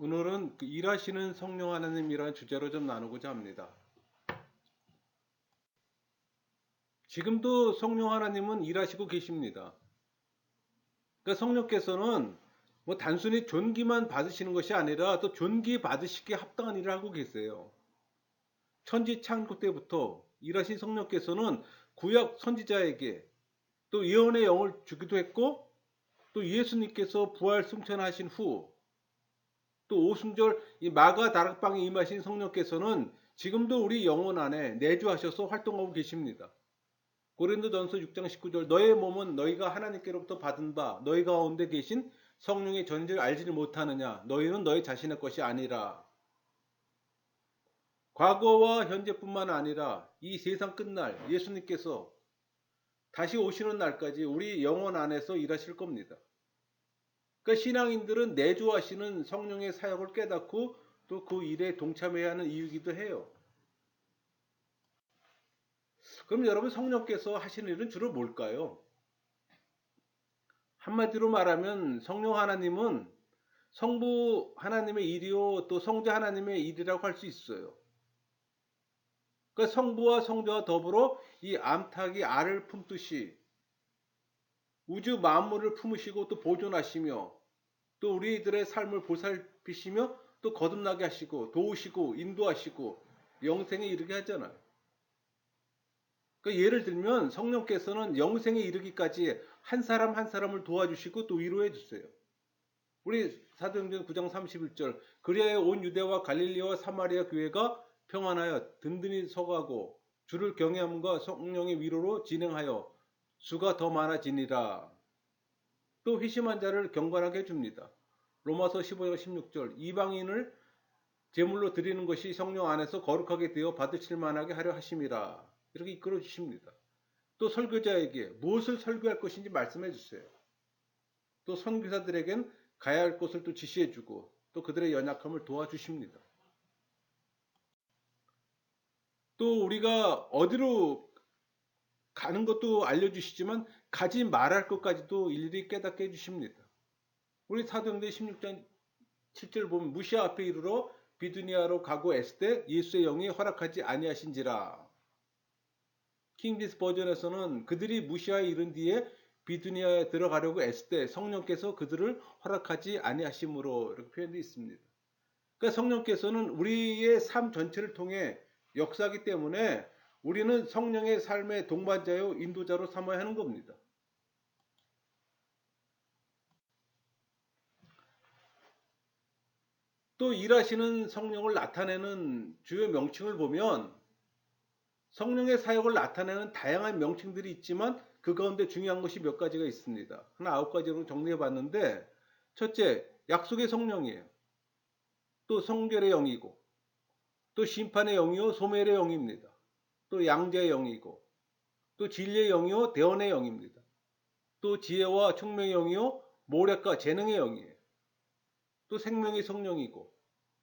오늘은 그 일하시는 성령 하나님이라는 주제로 좀 나누고자 합니다. 지금도 성령 하나님은 일하시고 계십니다. 그러니까 성령께서는 뭐 단순히 존귀만 받으시는 것이 아니라 또 존귀 받으시기에 합당한 일을 하고 계세요. 천지 창조 때부터 일하신 성령께서는 구약 선지자에게 또 예언의 영을 주기도 했고, 또 예수님께서 부활 승천하신 후 또 오순절 이 마가 다락방에 임하신 성령께서는 지금도 우리 영혼 안에 내주하셔서 활동하고 계십니다. 고린도전서 6장 19절, 너의 몸은 너희가 하나님께로부터 받은 바 너희 가운데 계신 성령의 전지를 알지를 못하느냐, 너희는 너희 자신의 것이 아니라. 과거와 현재뿐만 아니라 이 세상 끝날 예수님께서 다시 오시는 날까지 우리 영혼 안에서 일하실 겁니다. 그러니까 신앙인들은 내주하시는 성령의 사역을 깨닫고 또 그 일에 동참해야 하는 이유이기도 해요. 그럼 여러분, 성령께서 하시는 일은 주로 뭘까요? 한마디로 말하면 성령 하나님은 성부 하나님의 일이요 또 성자 하나님의 일이라고 할 수 있어요. 그러니까 성부와 성자와 더불어 이 암탉이 알을 품듯이 우주 만물을 품으시고 또 보존하시며 또 우리들의 삶을 보살피시며 또 거듭나게 하시고 도우시고 인도하시고 영생에 이르게 하잖아요. 그러니까 예를 들면 성령께서는 영생에 이르기까지 한 사람 한 사람을 도와주시고 또 위로해 주세요. 우리 사도행전 9장 31절, 그리하여 온 유대와 갈릴리와 사마리아 교회가 평안하여 든든히 서가고 주를 경외함과 성령의 위로로 진행하여 수가 더 많아지니라. 또 회심한 자를 경건하게 해줍니다. 로마서 15장 16절, 이방인을 제물로 드리는 것이 성령 안에서 거룩하게 되어 받으실 만하게 하려 하심이라. 이렇게 이끌어 주십니다. 또 설교자에게 무엇을 설교할 것인지 말씀해 주세요. 또 선교사들에겐 가야 할 곳을 또 지시해 주고 또 그들의 연약함을 도와주십니다. 또 우리가 어디로 가는 것도 알려주시지만 가지 말할 것까지도 일일이 깨닫게 해주십니다. 우리 사도행전 16장 7절 보면 무시아 앞에 이르러 비두니아로 가고 애쓸 때 예수의 영이 허락하지 아니하신지라. 킹지스 버전에서는 그들이 무시아에 이른 뒤에 비두니아에 들어가려고 애쓸 때 성령께서 그들을 허락하지 아니하심으로 이렇게 표현되어 있습니다. 그러니까 성령께서는 우리의 삶 전체를 통해 역사하기 때문에 우리는 성령의 삶의 동반자요 인도자로 삼아야 하는 겁니다. 또 일하시는 성령을 나타내는 주요 명칭을 보면 성령의 사역을 나타내는 다양한 명칭들이 있지만 그 가운데 중요한 것이 몇 가지가 있습니다. 하나 9가지로 정리해 봤는데, 첫째, 약속의 성령이에요. 또 성결의 영이고, 또 심판의 영이요 소멸의 영입니다. 또 양자의 영이고, 또 진리의 영이요 대언의 영입니다. 또 지혜와 총명의 영이요 모략과 재능의 영이에요. 또 생명의 성령이고,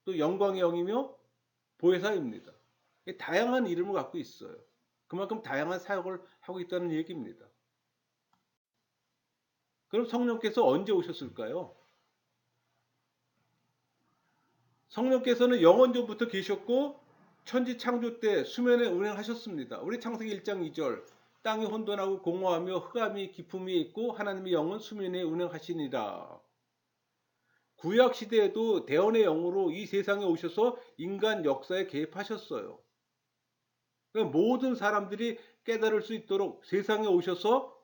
또 영광의 영이며 보혜사입니다. 다양한 이름을 갖고 있어요. 그만큼 다양한 사역을 하고 있다는 얘기입니다. 그럼 성령께서 언제 오셨을까요? 성령께서는 영원전부터 계셨고 천지 창조 때 수면에 운행하셨습니다. 우리 창세기 1장 2절, 땅이 혼돈하고 공허하며 흑암이 깊음이 있고 하나님의 영은 수면에 운행하시니라. 구약 시대에도 대언의 영으로 이 세상에 오셔서 인간 역사에 개입하셨어요. 그러니까 모든 사람들이 깨달을 수 있도록 세상에 오셔서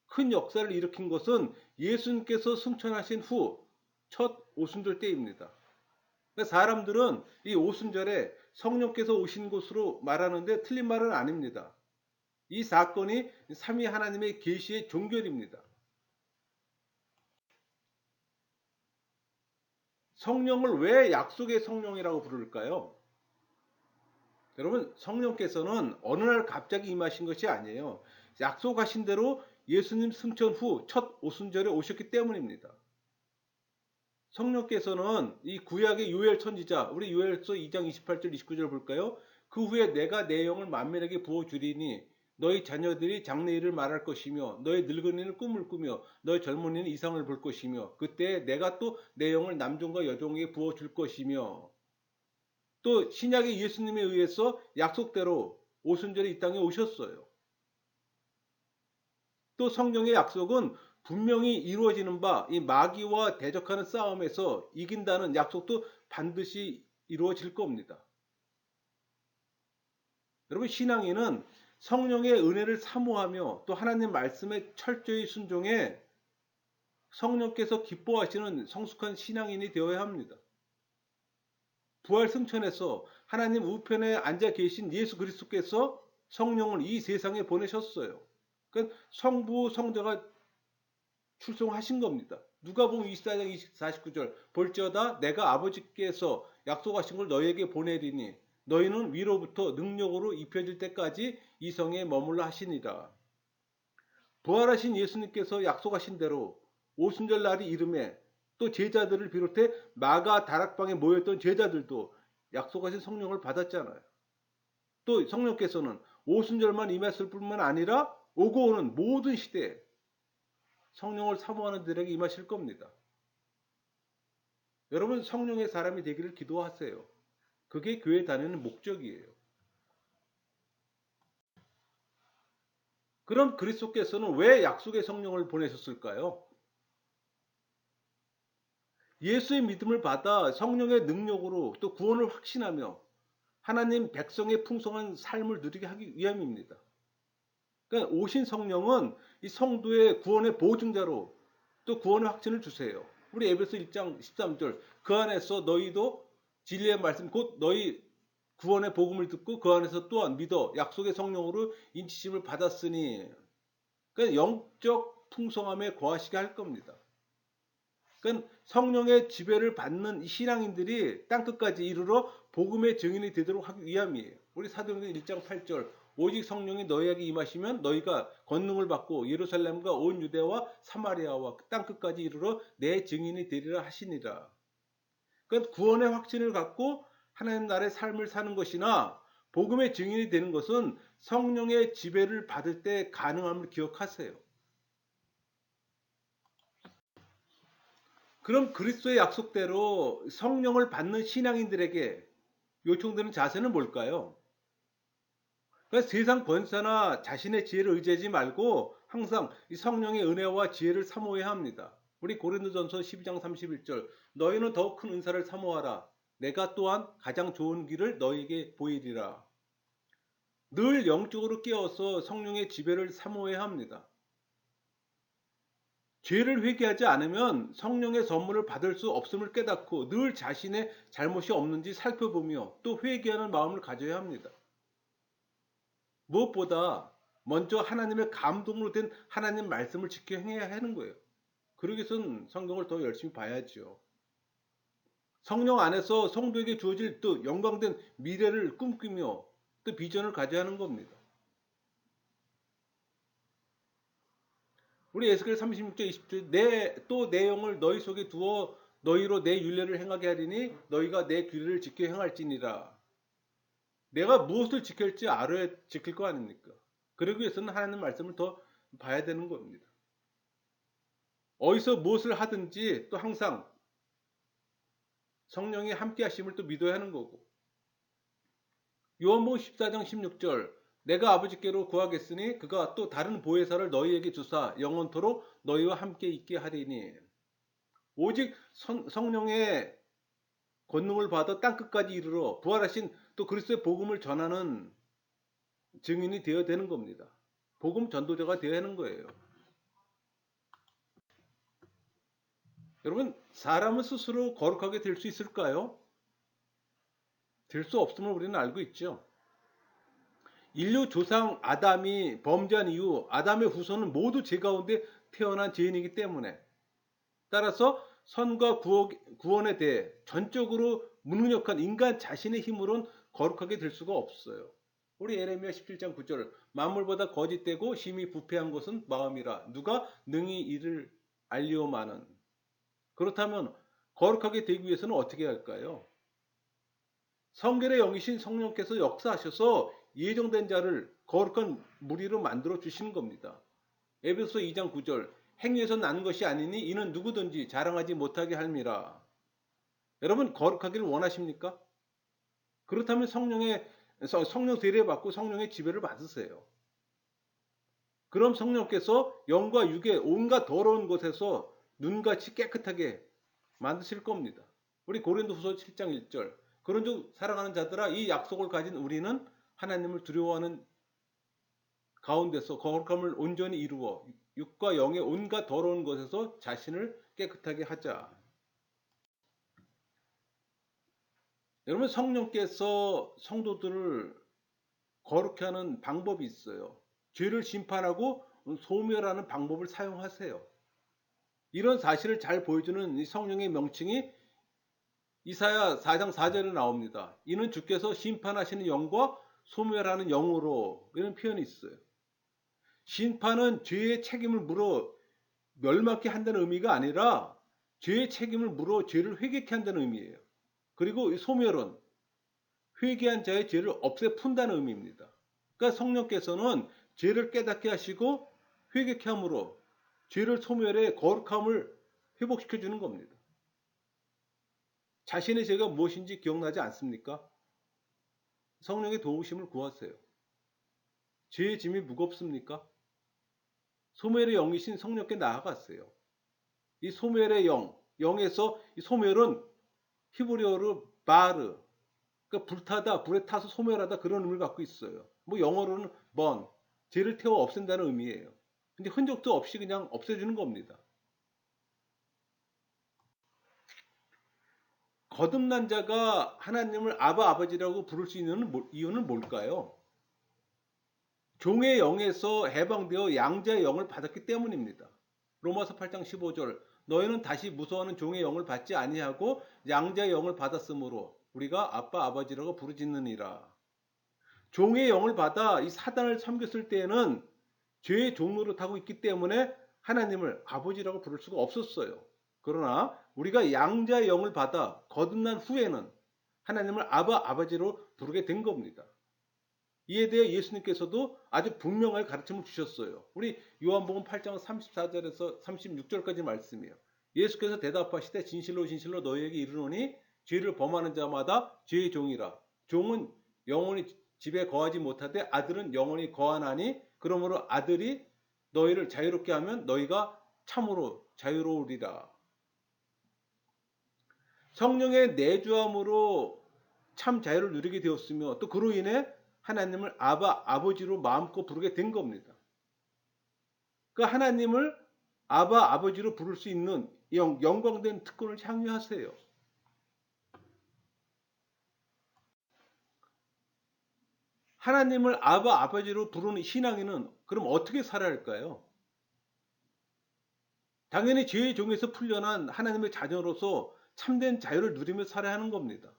큰 역사를 일으킨 것은 예수님께서 승천하신 후 첫 오순절 때입니다. 그러니까 사람들은 이 오순절에 성령께서 오신 것으로 말하는데 틀린 말은 아닙니다. 이 사건이 삼위 하나님의 계시의 종결입니다. 성령을 왜 약속의 성령이라고 부를까요? 여러분, 성령께서는 어느 날 갑자기 임하신 것이 아니에요. 약속하신 대로 예수님 승천 후 첫 오순절에 오셨기 때문입니다. 성령께서는 이 구약의 요엘 선지자, 우리 요엘서 2장 28절 29절 볼까요? 그 후에 내가 내 영을 만민에게 부어주리니 너희 자녀들이 장래일을 말할 것이며 너희 늙은이는 꿈을 꾸며 너희 젊은이는 이상을 볼 것이며 그때 내가 또 내 영을 남종과 여종에게 부어줄 것이며 또 신약의 예수님에 의해서 약속대로 오순절에 이 땅에 오셨어요. 또 성령의 약속은 분명히 이루어지는 바 이 마귀와 대적하는 싸움에서 이긴다는 약속도 반드시 이루어질 겁니다. 여러분 신앙인은 성령의 은혜를 사모하며 또 하나님 말씀에 철저히 순종해 성령께서 기뻐하시는 성숙한 신앙인이 되어야 합니다. 부활 승천에서 하나님 우편에 앉아 계신 예수 그리스도께서 성령을 이 세상에 보내셨어요. 그러니까 성부 성자가 출송하신 겁니다. 누가복음 24장 49절 볼지어다 내가 아버지께서 약속하신 걸 너희에게 보내리니 너희는 위로부터 능력으로 입혀질 때까지 이 성에 머물러 하시니라. 부활하신 예수님께서 약속하신 대로 오순절 날이 이름에 또 제자들을 비롯해 마가 다락방에 모였던 제자들도 약속하신 성령을 받았잖아요. 또 성령께서는 오순절만 임했을 뿐만 아니라 오고 오는 모든 시대에 성령을 사모하는 들에게 임하실 겁니다. 여러분 성령의 사람이 되기를 기도하세요. 그게 교회 다니는 목적이에요. 그럼 그리스도께서는 왜 약속의 성령을 보내셨을까요? 예수의 믿음을 받아 성령의 능력으로 또 구원을 확신하며 하나님 백성의 풍성한 삶을 누리게 하기 위함입니다. 그러니까 오신 성령은 이 성도의 구원의 보증자로 또 구원의 확신을 주세요. 우리 에베소 1장 13절 그 안에서 너희도 진리의 말씀 곧 너희 구원의 복음을 듣고 그 안에서 또한 믿어 약속의 성령으로 인치심을 받았으니 그러니까 영적 풍성함에 거하시게 할 겁니다. 그러니까 성령의 지배를 받는 신앙인들이 땅끝까지 이르러 복음의 증인이 되도록 하기 위함이에요. 우리 사도행전 1장 8절 오직 성령이 너희에게 임하시면 너희가 권능을 받고 예루살렘과 온 유대와 사마리아와 땅끝까지 이르러 내 증인이 되리라 하시니라. 그러니까 구원의 확신을 갖고 하나님 나라의 삶을 사는 것이나 복음의 증인이 되는 것은 성령의 지배를 받을 때 가능함을 기억하세요. 그럼 그리스도의 약속대로 성령을 받는 신앙인들에게 요청되는 자세는 뭘까요? 그러니까 세상 권세나 자신의 지혜를 의지하지 말고 항상 이 성령의 은혜와 지혜를 사모해야 합니다. 우리 고린도전서 12장 31절 너희는 더욱 큰 은사를 사모하라. 내가 또한 가장 좋은 길을 너희에게 보이리라. 늘 영적으로 깨어서 성령의 지배를 사모해야 합니다. 죄를 회개하지 않으면 성령의 선물을 받을 수 없음을 깨닫고 늘 자신의 잘못이 없는지 살펴보며 또 회개하는 마음을 가져야 합니다. 무엇보다 먼저 하나님의 감동으로 된 하나님 말씀을 지켜 행해야 하는 거예요. 그러기 위해서는 성경을 더 열심히 봐야죠. 성령 안에서 성도에게 주어질 또 영광된 미래를 꿈꾸며 또 비전을 가져야 하는 겁니다. 우리 에스겔 36절 20절 또 내 영을 너희 속에 두어 너희로 내 율례를 행하게 하리니 너희가 내 규례를 지켜 행할지니라. 내가 무엇을 지킬지 알아야 지킬 거 아닙니까? 그러기 위해서는 하나님 말씀을 더 봐야 되는 겁니다. 어디서 무엇을 하든지 또 항상 성령이 함께 하심을 또 믿어야 하는 거고. 요한복음 14장 16절 내가 아버지께로 구하겠으니 그가 또 다른 보혜사를 너희에게 주사 영원토록 너희와 함께 있게 하리니 오직 성령의 권능을 받아 땅끝까지 이르러 부활하신 또 그리스도의 복음을 전하는 증인이 되어야 되는 겁니다. 복음 전도자가 되어야 하는 거예요. 여러분 사람은 스스로 거룩하게 될 수 있을까요? 될 수 없음을 우리는 알고 있죠. 인류 조상 아담이 범죄한 이후 아담의 후손은 모두 죄 가운데 태어난 죄인이기 때문에 따라서 선과 구원에 대해 전적으로 무능력한 인간 자신의 힘으로는 거룩하게 될 수가 없어요. 우리 예레미야 17장 9절 만물보다 거짓되고 심히 부패한 것은 마음이라 누가 능히 이를 알리오마는. 그렇다면 거룩하게 되기 위해서는 어떻게 할까요? 성결의 영이신 성령께서 역사하셔서 예정된 자를 거룩한 무리로 만들어 주시는 겁니다. 에베소 2장 9절 행위에서 난 것이 아니니 이는 누구든지 자랑하지 못하게 할미라. 여러분 거룩하기를 원하십니까? 그렇다면 성령 세례 받고 성령의 지배를 받으세요. 그럼 성령께서 영과 육의 온갖 더러운 곳에서 눈같이 깨끗하게 만드실 겁니다. 우리 고린도후서 7장 1절 그런즉 사랑하는 자들아 이 약속을 가진 우리는 하나님을 두려워하는 가운데서 거룩함을 온전히 이루어 육과 영의 온갖 더러운 것에서 자신을 깨끗하게 하자. 여러분 성령께서 성도들을 거룩해 하는 방법이 있어요. 죄를 심판하고 소멸하는 방법을 사용하세요. 이런 사실을 잘 보여주는 이 성령의 명칭이 이사야 4장 4절에 나옵니다. 이는 주께서 심판하시는 영과 소멸하는 영으로 이런 표현이 있어요. 심판은 죄의 책임을 물어 멸망케 한다는 의미가 아니라 죄의 책임을 물어 죄를 회개케 한다는 의미예요. 그리고 이 소멸은 회개한 자의 죄를 없애 푼다는 의미입니다. 그러니까 성령께서는 죄를 깨닫게 하시고 회개케 함으로 죄를 소멸해 거룩함을 회복시켜 주는 겁니다. 자신의 죄가 무엇인지 기억나지 않습니까? 성령의 도우심을 구하세요. 죄의 짐이 무겁습니까? 소멸의 영이신 성령께 나아가세요. 이 소멸의 영에서 이 소멸은 히브리어로 바르, 그러니까 불타다, 불에 타서 소멸하다 그런 의미를 갖고 있어요. 뭐 영어로는 burn, 죄를 태워 없앤다는 의미예요. 근데 흔적도 없이 그냥 없애주는 겁니다. 거듭난 자가 하나님을 아바 아버지라고 부를 수 있는 이유는 뭘까요? 종의 영에서 해방되어 양자의 영을 받았기 때문입니다. 로마서 8장 15절 너희는 다시 무서워하는 종의 영을 받지 아니하고 양자의 영을 받았으므로 우리가 아빠 아버지라고 부르짖느니라. 종의 영을 받아 이 사단을 섬겼을 때에는 죄의 종로를 타고 있기 때문에 하나님을 아버지라고 부를 수가 없었어요. 그러나 우리가 양자의 영을 받아 거듭난 후에는 하나님을 아버지로 부르게 된 겁니다. 이에 대해 예수님께서도 아주 분명하게 가르침을 주셨어요. 우리 요한복음 8장 34절에서 36절까지 말씀이에요. 예수께서 대답하시되 진실로 진실로 너희에게 이르노니 죄를 범하는 자마다 죄의 종이라. 종은 영원히 집에 거하지 못하되 아들은 영원히 거하나니 그러므로 아들이 너희를 자유롭게 하면 너희가 참으로 자유로우리라. 성령의 내주함으로 참 자유를 누리게 되었으며 또 그로 인해 하나님을 아버지로 마음껏 부르게 된 겁니다. 그 하나님을 아버지로 부를 수 있는 영광된 특권을 향유하세요. 하나님을 아버지로 부르는 신앙인은 그럼 어떻게 살아야 할까요? 당연히 죄의 종에서 풀려난 하나님의 자녀로서 참된 자유를 누리며 살아야 하는 겁니다.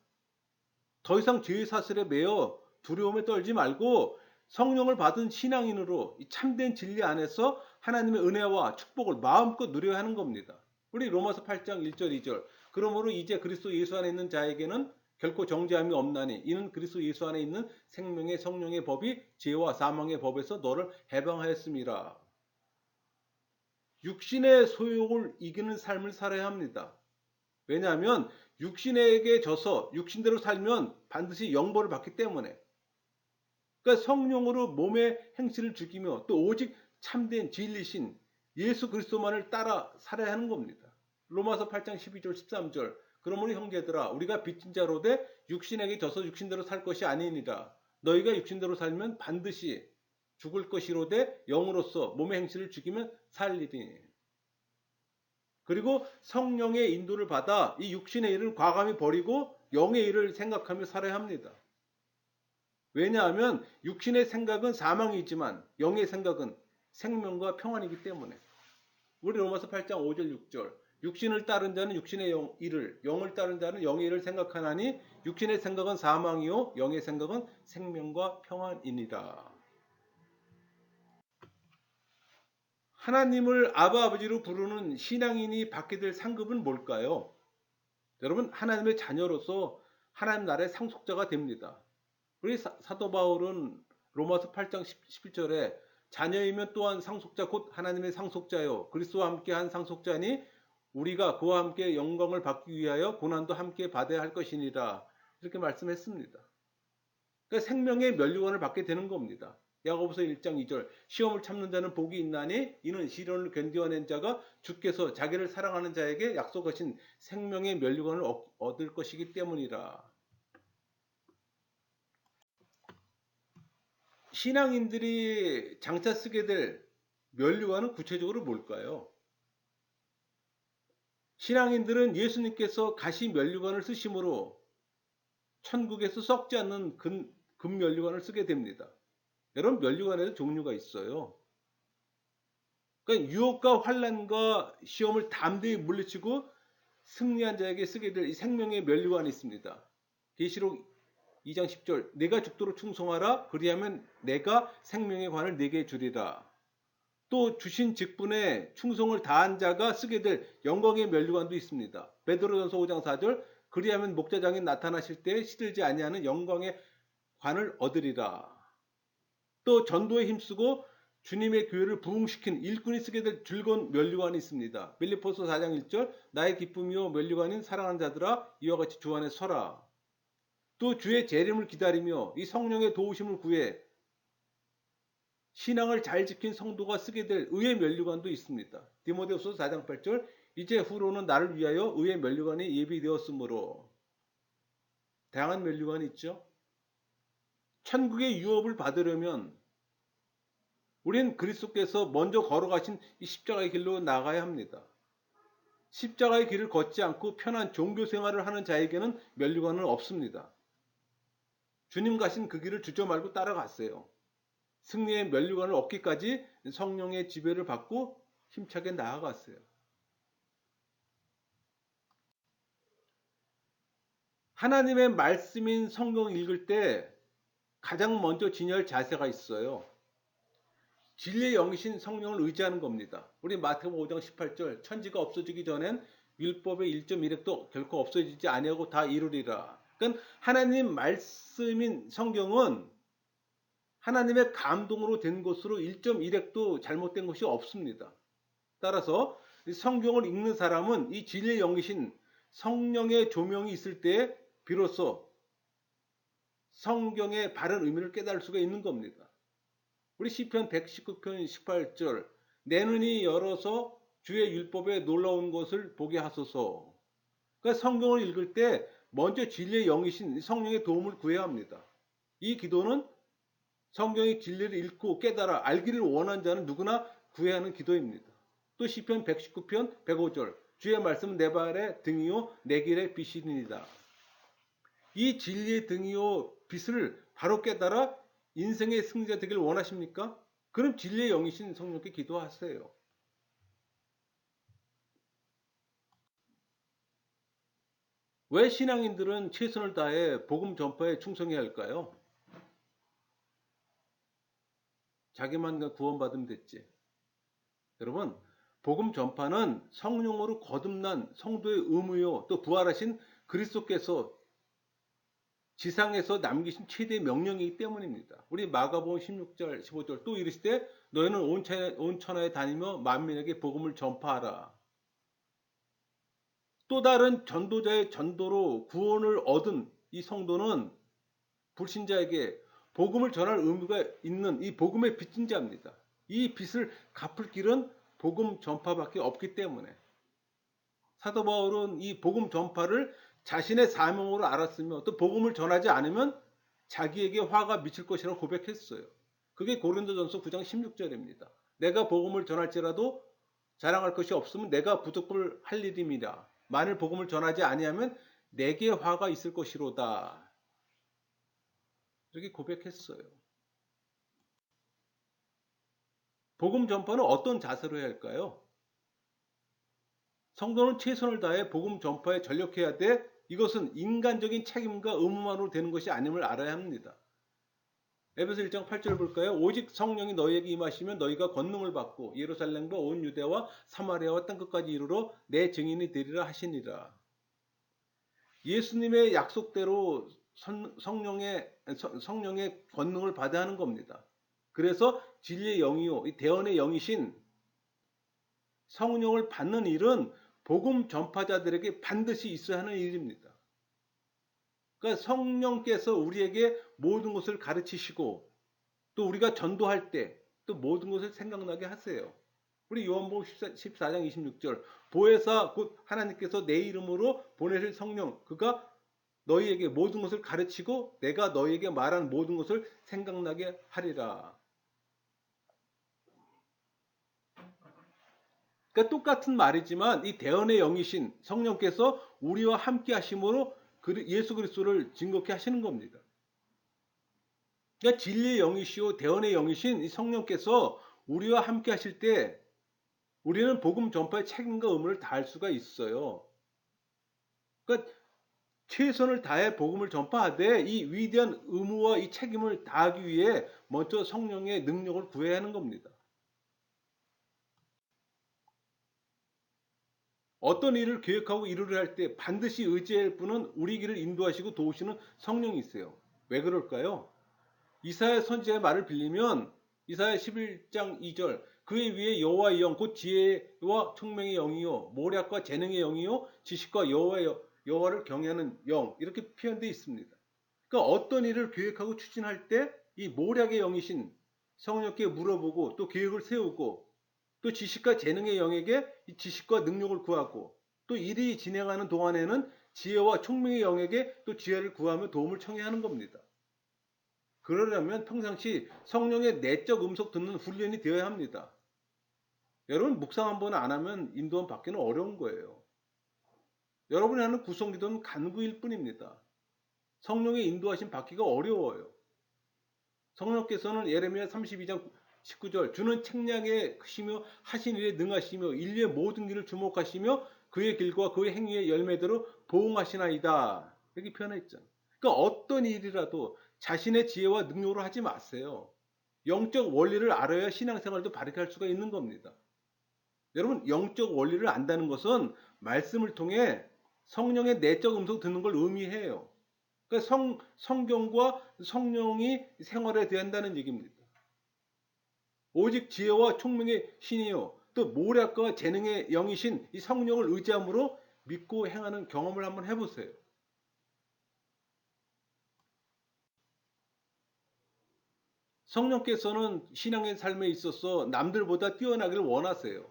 더 이상 죄의 사슬에 매여 두려움에 떨지 말고 성령을 받은 신앙인으로 참된 진리 안에서 하나님의 은혜와 축복을 마음껏 누려야 하는 겁니다. 우리 로마서 8장 1절 2절 그러므로 이제 그리스도 예수 안에 있는 자에게는 결코 정죄함이 없나니 이는 그리스도 예수 안에 있는 생명의 성령의 법이 죄와 사망의 법에서 너를 해방하였음이라. 육신의 소욕을 이기는 삶을 살아야 합니다. 왜냐하면 육신에게 져서 육신대로 살면 반드시 영벌을 받기 때문에. 그러니까 성령으로 몸의 행실을 죽이며 또 오직 참된 진리신 예수 그리스도만을 따라 살아야 하는 겁니다. 로마서 8장 12절 13절 그러므로 형제들아 우리가 빚진 자로되 육신에게 져서 육신대로 살 것이 아니니라. 너희가 육신대로 살면 반드시 죽을 것이로되 영으로서 몸의 행실을 죽이면 살리니. 그리고 성령의 인도를 받아 이 육신의 일을 과감히 버리고 영의 일을 생각하며 살아야 합니다. 왜냐하면 육신의 생각은 사망이지만 영의 생각은 생명과 평안이기 때문에. 우리 로마서 8장 5절 6절 육신을 따른 자는 육신의 일을 영을 따른 자는 영의 일을 생각하나니 육신의 생각은 사망이요 영의 생각은 생명과 평안이니라. 하나님을 아버지로 부르는 신앙인이 받게 될 상급은 뭘까요? 여러분 하나님의 자녀로서 하나님 나라의 상속자가 됩니다. 우리 사도 바울은 로마서 8장 11절에 자녀이면 또한 상속자 곧 하나님의 상속자요 그리스도와 함께 한 상속자니 우리가 그와 함께 영광을 받기 위하여 고난도 함께 받아야 할 것이니라 이렇게 말씀했습니다. 그러니까 생명의 면류관을 받게 되는 겁니다. 야고보서 1장 2절 시험을 참는 자는 복이 있나니 이는 시련을 견디어낸 자가 주께서 자기를 사랑하는 자에게 약속하신 생명의 면류관을 얻을 것이기 때문이라. 신앙인들이 장차 쓰게 될 면류관은 구체적으로 뭘까요? 신앙인들은 예수님께서 가시 면류관을 쓰심으로 천국에서 썩지 않는 금 면류관을 쓰게 됩니다. 여러분 면류관에도 종류가 있어요. 그러니까 유혹과 환난과 시험을 담대히 물리치고 승리한 자에게 쓰게 될 이 생명의 면류관이 있습니다. 계시록 2장 10절 내가 죽도록 충성하라 그리하면 내가 생명의 관을 네게 주리라. 또 주신 직분에 충성을 다한 자가 쓰게 될 영광의 면류관도 있습니다. 베드로전서 5장 4절 그리하면 목자장이 나타나실 때 시들지 아니하는 영광의 관을 얻으리라. 또 전도에 힘쓰고 주님의 교회를 부흥시킨 일꾼이 쓰게 될 즐거운 면류관이 있습니다. 빌립보서 4장 1절 나의 기쁨이요 면류관인 사랑하는 자들아 이와 같이 주 안에 서라. 또 주의 재림을 기다리며 이 성령의 도우심을 구해 신앙을 잘 지킨 성도가 쓰게 될 의의 면류관도 있습니다. 디모데후서 4장 8절 이제 후로는 나를 위하여 의의 면류관이 예비되었으므로 다양한 면류관이 있죠. 천국의 유업을 받으려면 우린 그리스도께서 먼저 걸어가신 이 십자가의 길로 나가야 합니다. 십자가의 길을 걷지 않고 편한 종교 생활을 하는 자에게는 면류관은 없습니다. 주님 가신 그 길을 주저 말고 따라갔어요. 승리의 면류관을 얻기까지 성령의 지배를 받고 힘차게 나아갔어요. 하나님의 말씀인 성경을 읽을 때 가장 먼저 지녀할 자세가 있어요. 진리의 영이신 성령을 의지하는 겁니다. 우리 마태복음 5장 18절 천지가 없어지기 전엔 율법의 1.1획도 결코 없어지지 아니하고 다 이루리라. 그러니까 하나님 말씀인 성경은 하나님의 감동으로 된 것으로 1.1획도 잘못된 것이 없습니다. 따라서 성경을 읽는 사람은 이 진리의 영이신 성령의 조명이 있을 때 비로소 성경의 바른 의미를 깨달을 수가 있는 겁니다. 우리 시편 119편 18절 내 눈이 열어서 주의 율법에 놀라운 것을 보게 하소서. 그러니까 성경을 읽을 때 먼저 진리의 영이신 성령의 도움을 구해야 합니다. 이 기도는 성경의 진리를 읽고 깨달아 알기를 원하는 자는 누구나 구해야 하는 기도입니다. 또 시편 119편 105절 주의 말씀은 내 발의 등이요 내 길의 빛이니이다. 이 진리의 등이요 빛을 바로 깨달아 인생의 승자 되길 원하십니까? 그럼 진리의 영이신 성령께 기도하세요. 왜 신앙인들은 최선을 다해 복음 전파에 충성해야 할까요? 자기만 구원받으면 됐지. 여러분, 복음 전파는 성령으로 거듭난 성도의 의무요. 또 부활하신 그리스도께서 지상에서 남기신 최대의 명령이기 때문입니다. 우리 마가복음 16절 15절 또 이르시되 너희는 온 천하에 다니며 만민에게 복음을 전파하라. 또 다른 전도자의 전도로 구원을 얻은 이 성도는 불신자에게 복음을 전할 의무가 있는 이 복음의 빚진 자입니다. 이 빚을 갚을 길은 복음 전파밖에 없기 때문에 사도 바울은 이 복음 전파를 자신의 사명으로 알았으며 또 복음을 전하지 않으면 자기에게 화가 미칠 것이라고 고백했어요. 그게 고린도전서 9장 16절입니다. 내가 복음을 전할지라도 자랑할 것이 없으면 내가 부득불 할 일임이라. 만일 복음을 전하지 아니하면 내게 화가 있을 것이로다. 이렇게 고백했어요. 복음 전파는 어떤 자세로 해야 할까요? 성도는 최선을 다해 복음 전파에 전력해야 돼. 이것은 인간적인 책임과 의무만으로 되는 것이 아님을 알아야 합니다. 에베소 1장 8절 볼까요? 오직 성령이 너희에게 임하시면 너희가 권능을 받고 예루살렘과 온 유대와 사마리아와 땅끝까지 이르러 내 증인이 되리라 하시니라. 예수님의 약속대로 성령의 권능을 받아야 하는 겁니다. 그래서 진리의 영이요, 이 대언의 영이신 성령을 받는 일은 복음 전파자들에게 반드시 있어야 하는 일입니다. 그러니까 성령께서 우리에게 모든 것을 가르치시고 또 우리가 전도할 때 또 모든 것을 생각나게 하세요. 우리 요한복음 14장 26절 보혜사 곧 하나님께서 내 이름으로 보내실 성령 그가 너희에게 모든 것을 가르치고 내가 너희에게 말한 모든 것을 생각나게 하리라. 그러니까 똑같은 말이지만 이 대언의 영이신 성령께서 우리와 함께 하심으로 예수 그리스도를 증거케 하시는 겁니다. 그러니까 진리의 영이시오 대언의 영이신 이 성령께서 우리와 함께 하실 때 우리는 복음 전파의 책임과 의무를 다할 수가 있어요. 그러니까 최선을 다해 복음을 전파하되 이 위대한 의무와 이 책임을 다하기 위해 먼저 성령의 능력을 구해야 하는 겁니다. 어떤 일을 계획하고 이루려 할 때 반드시 의지할 분은 우리 길을 인도하시고 도우시는 성령이 있어요. 왜 그럴까요? 이사야 선지자의 말을 빌리면 이사야 11장 2절 그의 위에 여호와의 영 곧 지혜와 총명의 영이요 모략과 재능의 영이요 지식과 여호와를 경외하는 영 이렇게 표현되어 있습니다. 그러니까 어떤 일을 계획하고 추진할 때 이 모략의 영이신 성령께 물어보고 또 계획을 세우고 또 지식과 재능의 영에게 이 지식과 능력을 구하고 또 일이 진행하는 동안에는 지혜와 총명의 영에게 또 지혜를 구하며 도움을 청해야 하는 겁니다. 그러려면 평상시 성령의 내적 음성 듣는 훈련이 되어야 합니다. 여러분 묵상 한번 안 하면 인도함 받기는 어려운 거예요. 여러분이 하는 구성기도는 간구일 뿐입니다. 성령의 인도하심 받기가 어려워요. 성령께서는 예레미야 32장 19절 주는 책량에 크시며 하신 일에 능하시며 인류의 모든 길을 주목하시며 그의 길과 그의 행위의 열매대로 보응하시나이다. 이렇게 표현했잖아요. 그러니까 어떤 일이라도 자신의 지혜와 능력으로 하지 마세요. 영적 원리를 알아야 신앙생활도 바르게 할 수가 있는 겁니다. 여러분 영적 원리를 안다는 것은 말씀을 통해 성령의 내적 음성 듣는 걸 의미해요. 그러니까 성경과 성령이 생활에 대한다는 얘기입니다. 오직 지혜와 총명의 신이요 또 모략과 재능의 영이신 이 성령을 의지함으로 믿고 행하는 경험을 한번 해보세요. 성령께서는 신앙의 삶에 있어서 남들보다 뛰어나기를 원하세요.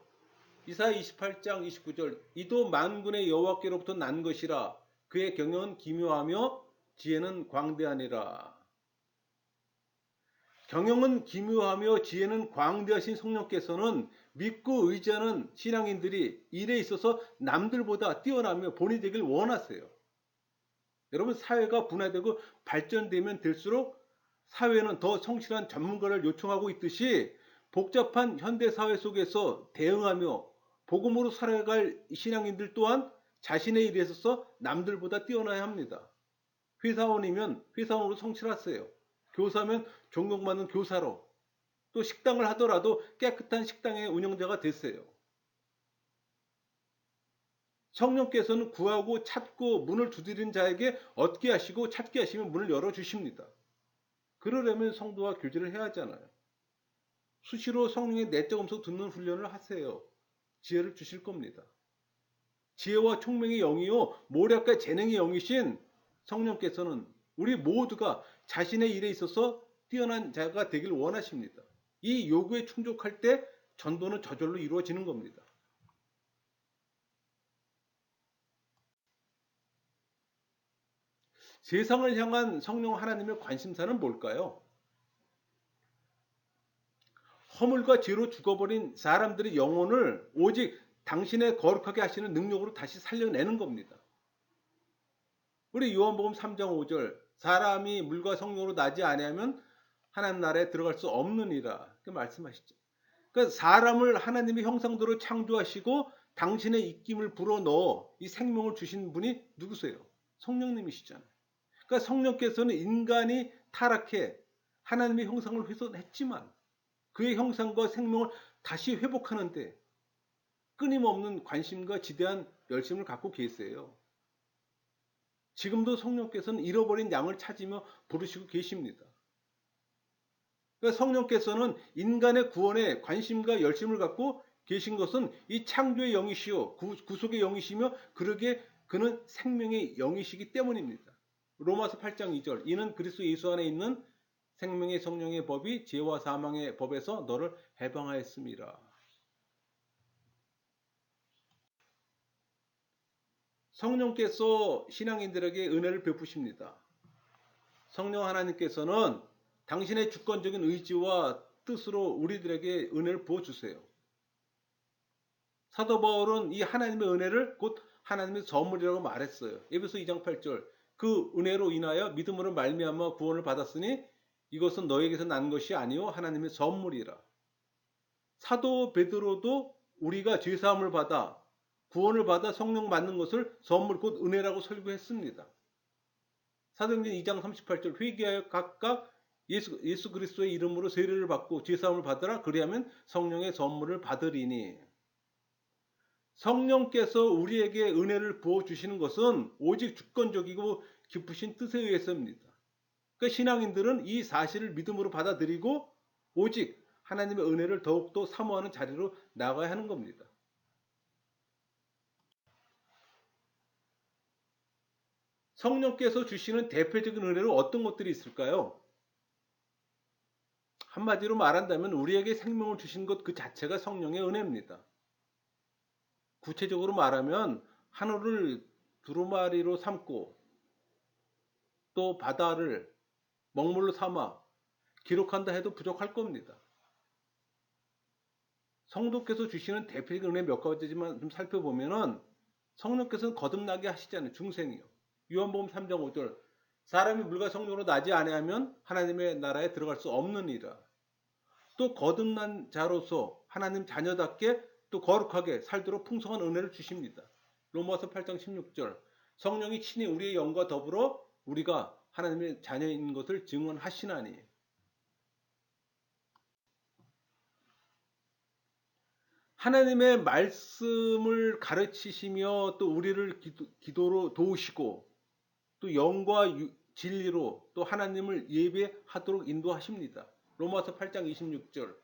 이사야 28장 29절 이도 만군의 여호와께로부터 난 것이라 그의 경영은 기묘하며 지혜는 광대하니라. 경영은 기묘하며 지혜는 광대하신 성령께서는 믿고 의지하는 신앙인들이 일에 있어서 남들보다 뛰어나며 본이 되길 원하세요. 여러분 사회가 분화되고 발전되면 될수록 사회는 더 성실한 전문가를 요청하고 있듯이 복잡한 현대사회 속에서 대응하며 복음으로 살아갈 신앙인들 또한 자신의 일에 있어서 남들보다 뛰어나야 합니다. 회사원이면 회사원으로 성실하세요. 교사면 존경받는 교사로 또 식당을 하더라도 깨끗한 식당의 운영자가 되세요. 성령께서는 구하고 찾고 문을 두드리는 자에게 얻게 하시고 찾게 하시면 문을 열어주십니다. 그러려면 성도와 교제를 해야 하잖아요. 수시로 성령의 내적 음성 듣는 훈련을 하세요. 지혜를 주실 겁니다. 지혜와 총명의 영이요 모략과 재능의 영이신 성령께서는 우리 모두가 자신의 일에 있어서 뛰어난 자가 되길 원하십니다. 이 요구에 충족할 때 전도는 저절로 이루어지는 겁니다. 세상을 향한 성령 하나님의 관심사는 뭘까요? 허물과 죄로 죽어버린 사람들의 영혼을 오직 당신의 거룩하게 하시는 능력으로 다시 살려내는 겁니다. 우리 요한복음 3장 5절 사람이 물과 성령으로 나지 아니하면 하나님 나라에 들어갈 수 없느니라 그 말씀하시죠. 그러니까 사람을 하나님의 형상대로 창조하시고 당신의 입김을 불어넣어 이 생명을 주신 분이 누구세요? 성령님이시잖아요. 그러니까 성령께서는 인간이 타락해 하나님의 형상을 훼손했지만 그의 형상과 생명을 다시 회복하는데 끊임없는 관심과 지대한 열심을 갖고 계세요. 지금도 성령께서는 잃어버린 양을 찾으며 부르시고 계십니다. 그러니까 성령께서는 인간의 구원에 관심과 열심을 갖고 계신 것은 이 창조의 영이시요 구속의 영이시며 그러기에 그는 생명의 영이시기 때문입니다. 로마서 8장 2절 이는 그리스도 예수 안에 있는 생명의 성령의 법이 죄와 사망의 법에서 너를 해방하였습니다. 성령께서 신앙인들에게 은혜를 베푸십니다. 성령 하나님께서는 당신의 주권적인 의지와 뜻으로 우리들에게 은혜를 부어주세요. 사도 바울은 이 하나님의 은혜를 곧 하나님의 선물이라고 말했어요. 에베소 2장 8절 그 은혜로 인하여 믿음으로 말미암아 구원을 받았으니 이것은 너에게서 난 것이 아니요 하나님의 선물이라. 사도 베드로도 우리가 죄사함을 받아 구원을 받아 성령 받는 것을 선물 곧 은혜라고 설교했습니다. 사도행전 2장 38절 회개하여 각각 예수 그리스도의 이름으로 세례를 받고 죄사함을 받으라 그리하면 성령의 선물을 받으리니. 성령께서 우리에게 은혜를 부어주시는 것은 오직 주권적이고 깊으신 뜻에 의해서입니다. 그러니까 신앙인들은 이 사실을 믿음으로 받아들이고 오직 하나님의 은혜를 더욱더 사모하는 자리로 나가야 하는 겁니다. 성령께서 주시는 대표적인 은혜로 어떤 것들이 있을까요? 한마디로 말한다면 우리에게 생명을 주신 것 그 자체가 성령의 은혜입니다. 구체적으로 말하면 하늘을 두루마리로 삼고 또 바다를 먹물로 삼아 기록한다 해도 부족할 겁니다. 성도께서 주시는 대표적인 은혜 몇 가지만 좀 살펴보면은 성령께서는 거듭나게 하시잖아요. 중생이요. 요한복음 3장 5절 사람이 물과 성령으로 나지 아니하면 하나님의 나라에 들어갈 수 없느니라. 또 거듭난 자로서 하나님 자녀답게 또 거룩하게 살도록 풍성한 은혜를 주십니다. 로마서 8장 16절 성령이 친히 우리의 영과 더불어 우리가 하나님의 자녀인 것을 증언하시나니. 하나님의 말씀을 가르치시며 또 우리를 기도로 도우시고 또 영과 진리로 또 하나님을 예배하도록 인도하십니다. 로마서 8장 26절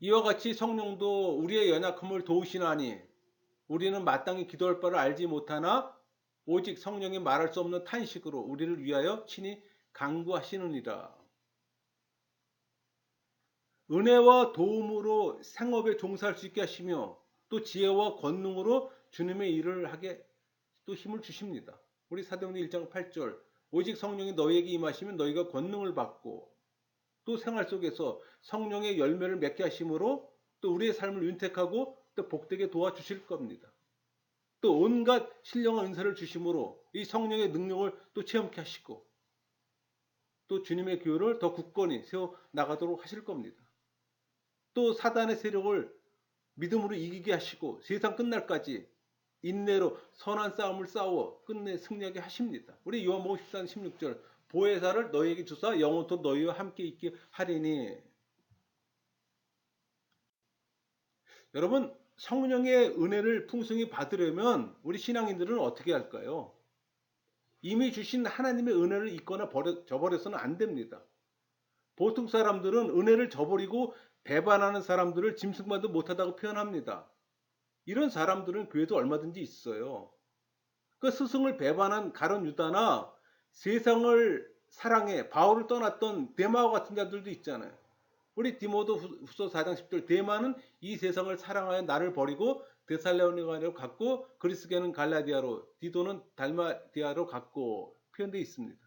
이와 같이 성령도 우리의 연약함을 도우시나니 우리는 마땅히 기도할 바를 알지 못하나 오직 성령이 말할 수 없는 탄식으로 우리를 위하여 친히 간구하시느니라. 은혜와 도움으로 생업에 종사할 수 있게 하시며 또 지혜와 권능으로 주님의 일을 하게 또 힘을 주십니다. 우리 사도행전 1장 8절 오직 성령이 너희에게 임하시면 너희가 권능을 받고 또 생활 속에서 성령의 열매를 맺게 하심으로 또 우리의 삶을 윤택하고 또 복되게 도와주실 겁니다. 또 온갖 신령한 은사를 주심으로 이 성령의 능력을 또 체험케 하시고 또 주님의 교회를 더 굳건히 세워 나가도록 하실 겁니다. 또 사단의 세력을 믿음으로 이기게 하시고 세상 끝날까지 인내로 선한 싸움을 싸워 끝내 승리하게 하십니다. 우리 요한복음 14장 16절 보혜사를 너희에게 주사 영원토록 너희와 함께 있게 하리니. 여러분 성령의 은혜를 풍성히 받으려면 우리 신앙인들은 어떻게 할까요? 이미 주신 하나님의 은혜를 잊거나 저버려서는 안 됩니다. 보통 사람들은 은혜를 저버리고 배반하는 사람들을 짐승만도 못하다고 표현합니다. 이런 사람들은 교회도 얼마든지 있어요. 그 스승을 배반한 가룟 유다나 세상을 사랑해 바울을 떠났던 데마와 같은 자들도 있잖아요. 우리 디모데 후서 4장 10절 데마는 이 세상을 사랑하여 나를 버리고 데살로니가로 갔고 그리스게는 갈라디아로 디도는 달마디아로 갔고 표현되어 있습니다.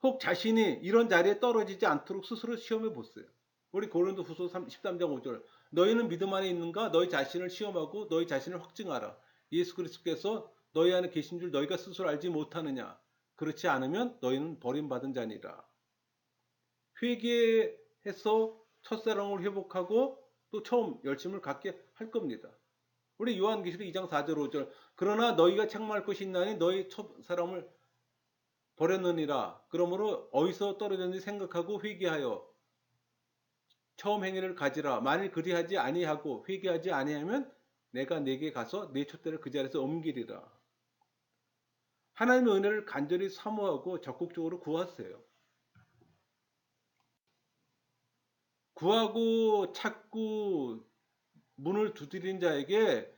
혹 자신이 이런 자리에 떨어지지 않도록 스스로 시험해 보세요. 우리 고린도 후서 13장 5절 너희는 믿음 안에 있는가? 너희 자신을 시험하고 너희 자신을 확증하라. 예수 그리스도께서 너희 안에 계신 줄 너희가 스스로 알지 못하느냐? 그렇지 않으면 너희는 버림받은 자니라. 회개해서 첫사랑을 회복하고 또 처음 열심을 갖게 할 겁니다. 우리 요한계시록 2장 4절 5절 그러나 너희가 책망할 것이 있나니 너희 첫사랑을 버렸느니라. 그러므로 어디서 떨어졌는지 생각하고 회개하여 처음 행위를 가지라. 만일 그리하지 아니하고 회개하지 아니하면 내가 네게 가서 네 촛대를 그 자리에서 옮기리라. 하나님의 은혜를 간절히 사모하고 적극적으로 구하세요. 구하고 찾고 문을 두드린 자에게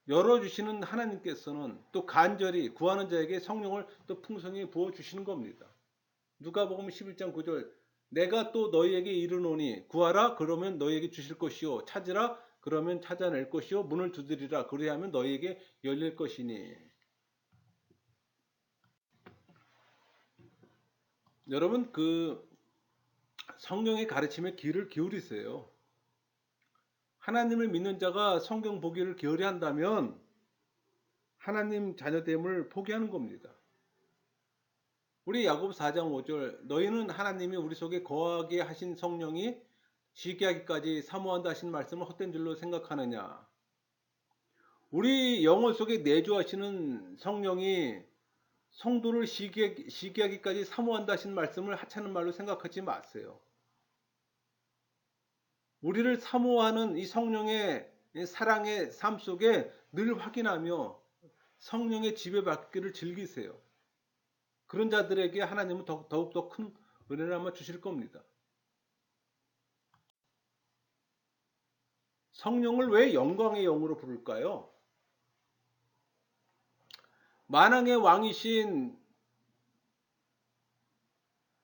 열어주시는 하나님께서는 또 간절히 구하는 자에게 성령을 또 풍성히 부어주시는 겁니다. 누가복음 11장 9절 내가 또 너희에게 이르노니 구하라 그러면 너희에게 주실 것이요 찾으라 그러면 찾아낼 것이요 문을 두드리라 그리하면 너희에게 열릴 것이니. 여러분 성령의 가르침에 귀를 기울이세요. 하나님을 믿는 자가 성경 보기를 게으리 한다면 하나님 자녀됨을 포기하는 겁니다. 우리 야고보 4장 5절 너희는 하나님이 우리 속에 거하게 하신 성령이 시기하기까지 사모한다 하신 말씀을 헛된 줄로 생각하느냐. 우리 영혼 속에 내주하시는 성령이 성도를 시기하기까지 사모한다 하신 말씀을 하찮은 말로 생각하지 마세요. 우리를 사모하는 이 성령의 사랑의 삶 속에 늘 확인하며 성령의 지배받기를 즐기세요. 그런 자들에게 하나님은 더욱더 큰 은혜를 아마 주실 겁니다. 성령을 왜 영광의 영으로 부를까요? 만왕의 왕이신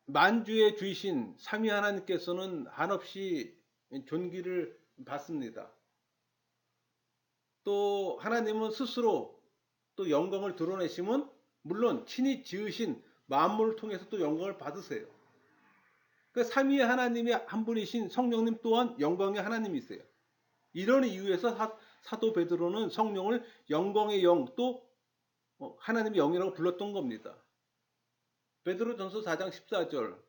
만주의 주이신 삼위 하나님께서는 한없이 존귀를 받습니다. 또 하나님은 스스로 또 영광을 드러내시면 물론 친히 지으신 만물을 통해서 또 영광을 받으세요. 그러니까 삼위의 하나님이 한 분이신 성령님 또한 영광의 하나님이세요. 이런 이유에서 사도 베드로는 성령을 영광의 영 또 하나님의 영이라고 불렀던 겁니다. 베드로전서 4장 14절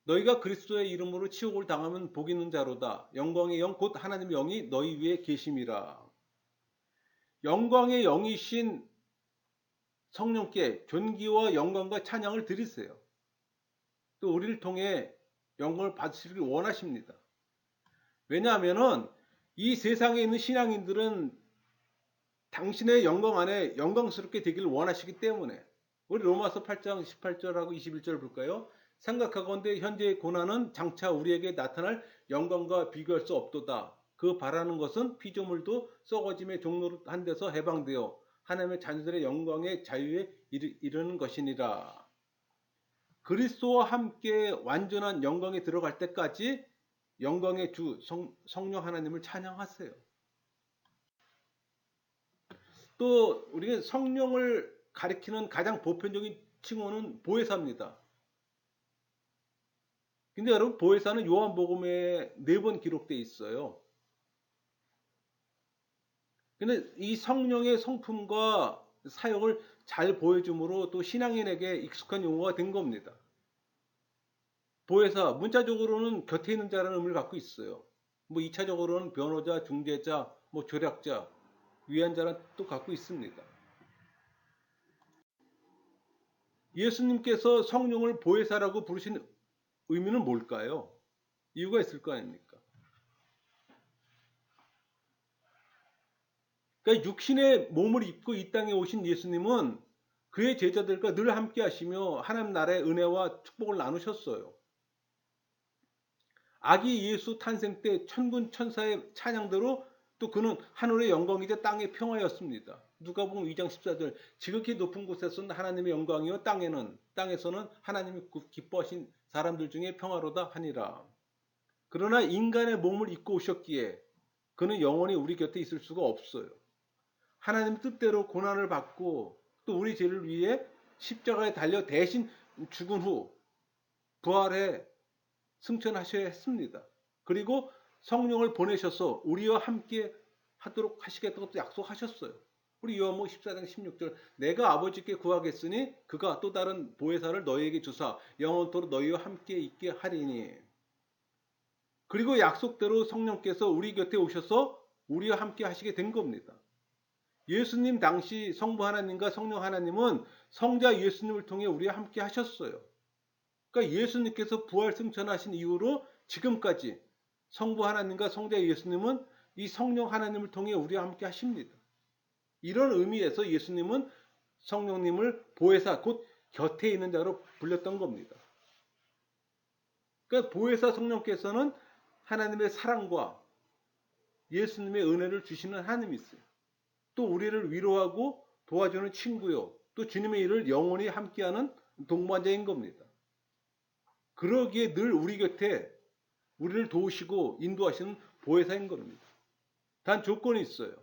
너희가 그리스도의 이름으로 치욕을 당하면 복 있는 자로다. 영광의 영 곧 하나님의 영이 너희 위에 계심이라. 영광의 영이신 성령께 존귀와 영광과 찬양을 드리세요. 또 우리를 통해 영광을 받으시길 원하십니다. 왜냐하면 이 세상에 있는 신앙인들은 당신의 영광 안에 영광스럽게 되기를 원하시기 때문에. 우리 로마서 8장 18절하고 21절 볼까요? 생각하건대 현재의 고난은 장차 우리에게 나타날 영광과 비교할 수 없도다. 그 바라는 것은 피조물도 썩어짐의 종로로 한 데서 해방되어 하나님의 자녀들의 영광의 자유에 이르는 것이니라. 그리스도와 함께 완전한 영광에 들어갈 때까지 영광의 주 성령 하나님을 찬양하세요. 또 우리가 성령을 가리키는 가장 보편적인 칭호는 보혜사입니다. 근데 여러분 보혜사는 요한복음에 4번 기록되어 있어요. 근데 이 성령의 성품과 사역을 잘 보여줌으로 또 신앙인에게 익숙한 용어가 된 겁니다. 보혜사 문자적으로는 곁에 있는 자라는 의미를 갖고 있어요. 2차적으로는 변호자, 중재자, 조력자, 위안자를 또 갖고 있습니다. 예수님께서 성령을 보혜사라고 부르신 의미는 뭘까요? 이유가 있을 거 아닙니까? 그러니까 육신의 몸을 입고 이 땅에 오신 예수님은 그의 제자들과 늘 함께 하시며 하나님 나라의 은혜와 축복을 나누셨어요. 아기 예수 탄생 때 천군 천사의 찬양대로 또 그는 하늘의 영광이자 땅의 평화였습니다. 누가복음 2장 14절 지극히 높은 곳에서는 하나님의 영광이요 땅에서는 하나님이 기뻐하신 사람들 중에 평화로다 하니라. 그러나 인간의 몸을 입고 오셨기에 그는 영원히 우리 곁에 있을 수가 없어요. 하나님 뜻대로 고난을 받고 또 우리 죄를 위해 십자가에 달려 대신 죽은 후 부활해 승천하셔야 했습니다. 그리고 성령을 보내셔서 우리와 함께 하도록 하시겠다고 약속하셨어요. 우리 요한복음 14장 16절 내가 아버지께 구하겠으니 그가 또 다른 보혜사를 너희에게 주사 영원토록 너희와 함께 있게 하리니. 그리고 약속대로 성령께서 우리 곁에 오셔서 우리와 함께 하시게 된 겁니다. 예수님 당시 성부 하나님과 성령 하나님은 성자 예수님을 통해 우리와 함께 하셨어요. 그러니까 예수님께서 부활 승천하신 이후로 지금까지 성부 하나님과 성자 예수님은 이 성령 하나님을 통해 우리와 함께 하십니다. 이런 의미에서 예수님은 성령님을 보혜사 곧 곁에 있는 자로 불렸던 겁니다. 그러니까 보혜사 성령께서는 하나님의 사랑과 예수님의 은혜를 주시는 하나님이 있어요. 또 우리를 위로하고 도와주는 친구요. 또 주님의 일을 영원히 함께하는 동반자인 겁니다. 그러기에 늘 우리 곁에 우리를 도우시고 인도하시는 보혜사인 겁니다. 단 조건이 있어요.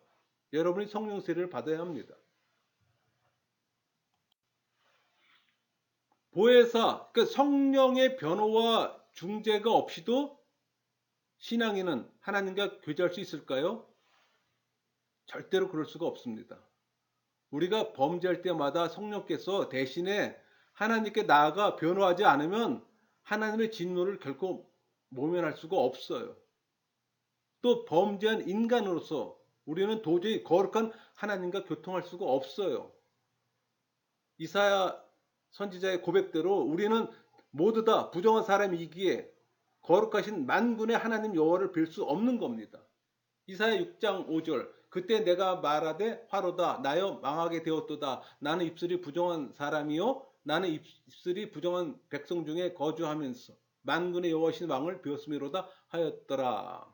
여러분이 성령 세례를 받아야 합니다. 보혜사, 그러니까 성령의 변호와 중재가 없이도 신앙인은 하나님과 교제할 수 있을까요? 절대로 그럴 수가 없습니다. 우리가 범죄할 때마다 성령께서 대신에 하나님께 나아가 변호하지 않으면 하나님의 진노를 결코 모면할 수가 없어요. 또 범죄한 인간으로서 우리는 도저히 거룩한 하나님과 교통할 수가 없어요. 이사야 선지자의 고백대로 우리는 모두 다 부정한 사람이기에 거룩하신 만군의 하나님 여호와를 뵐 수 없는 겁니다. 이사야 6장 5절 그때 내가 말하되 화로다 나여 망하게 되었도다 나는 입술이 부정한 사람이요 나는 입술이 부정한 백성 중에 거주하면서 만군의 여호와신 왕을 배웠음이로다 하였더라.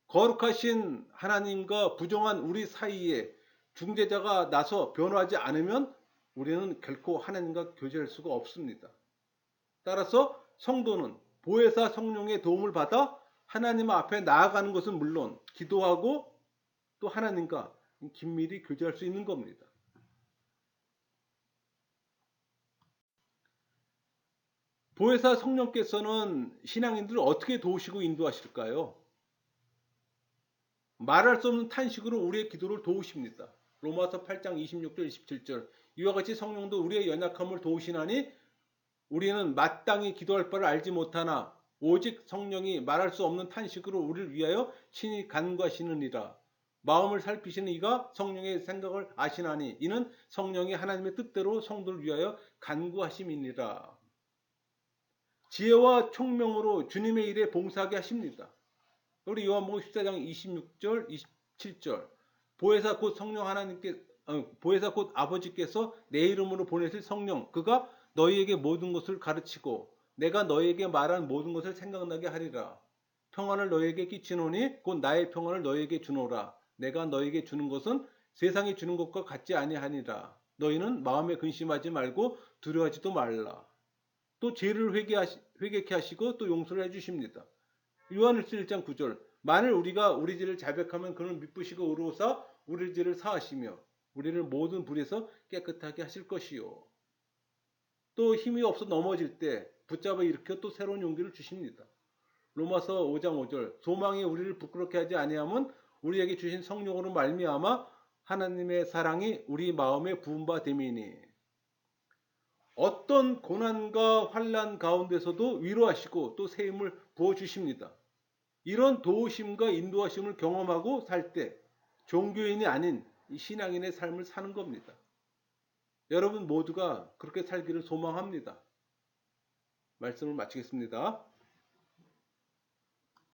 거룩하신 하나님과 부정한 우리 사이에 중재자가 나서 변호하지 않으면 우리는 결코 하나님과 교제할 수가 없습니다. 따라서 성도는 보혜사 성령의 도움을 받아 하나님 앞에 나아가는 것은 물론 기도하고 또 하나님과 긴밀히 교제할 수 있는 겁니다. 보혜사 성령께서는 신앙인들을 어떻게 도우시고 인도하실까요? 말할 수 없는 탄식으로 우리의 기도를 도우십니다. 로마서 8장 26절 27절 이와 같이 성령도 우리의 연약함을 도우시나니 우리는 마땅히 기도할 바를 알지 못하나 오직 성령이 말할 수 없는 탄식으로 우리를 위하여 친히 간구하시느니라. 마음을 살피시는 이가 성령의 생각을 아시나니 이는 성령이 하나님의 뜻대로 성도를 위하여 간구하심이니라. 지혜와 총명으로 주님의 일에 봉사하게 하십니다. 우리 요한복음 14장 26절 27절 보혜사 곧 성령 하나님께 보혜사 곧 아버지께서 내 이름으로 보내실 성령 그가 너희에게 모든 것을 가르치고 내가 너희에게 말한 모든 것을 생각나게 하리라. 평안을 너희에게 끼치노니 곧 나의 평안을 너희에게 주노라. 내가 너희에게 주는 것은 세상이 주는 것과 같지 아니하니라. 너희는 마음에 근심하지 말고 두려워하지도 말라. 또 죄를 회개케 하시고 또 용서를 해주십니다. 요한일서 1장 9절 만일 우리가 우리 죄를 자백하면 그는 미쁘시고 의로우사 우리 죄를 사하시며 우리를 모든 불에서 깨끗하게 하실 것이요. 또 힘이 없어 넘어질 때 붙잡아 일으켜 또 새로운 용기를 주십니다. 로마서 5장 5절 소망이 우리를 부끄럽게 하지 아니하면 우리에게 주신 성령으로 말미암아 하나님의 사랑이 우리 마음에 부은 바 됨이니 어떤 고난과 환난 가운데서도 위로하시고 또 새 힘을 부어주십니다. 이런 도우심과 인도하심을 경험하고 살 때 종교인이 아닌 신앙인의 삶을 사는 겁니다. 여러분 모두가 그렇게 살기를 소망합니다. 말씀을 마치겠습니다.